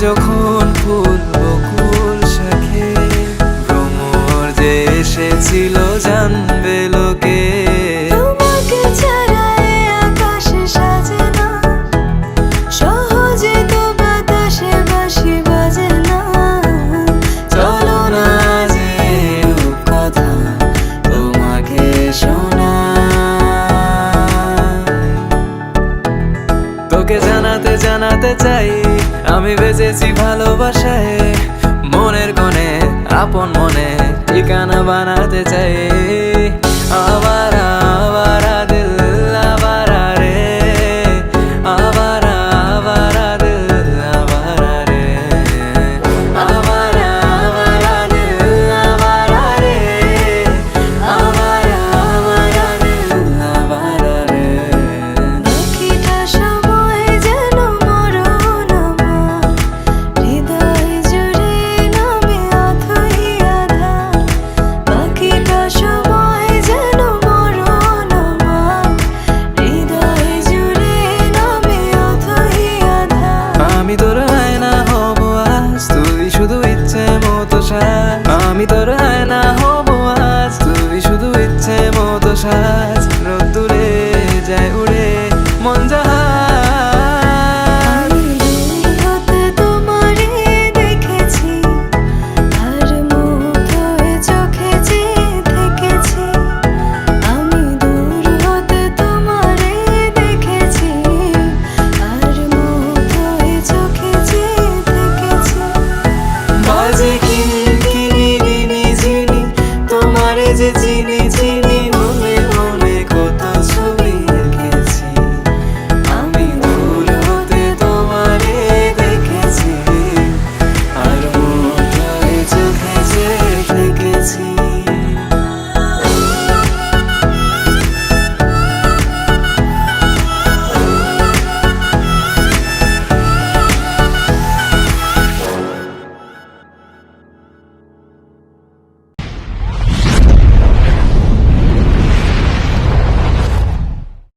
যখন ফুল বকুল শাখে ভ্রমর যে এসেছিল জানবে লোকে। তোমাকে ছাড়া এ আকাশ সাজে না, সহজে তো বাতাসে বাঁশি বাজে না। চলো না যে কথা তোমাকে তোকে জানাতে জানাতে চাই আমি বেঁচেছি ভালোবাসায়। মনের কোণে আপন মনে ঠিকানা বানাতে চাই। আবারা আবারা দিল আবারা রে, আবারা আবারা দিল আবারা রে, আবারা আবারা দিল আবারা রে, আবারা আবারা দিল আবারা রে। বাকিটা সময় যেন মরণ আমার, হৃদয় জুড়ে নামে অথই আধার। বাকিটা সময় যেন মরণ আমার, হৃদয় জুড়ে নামে অথই আধার। আমি তোর আয়না হব আজ, তুই শুধু ইচ্ছে মতো সাজ। আমি তোর আয়না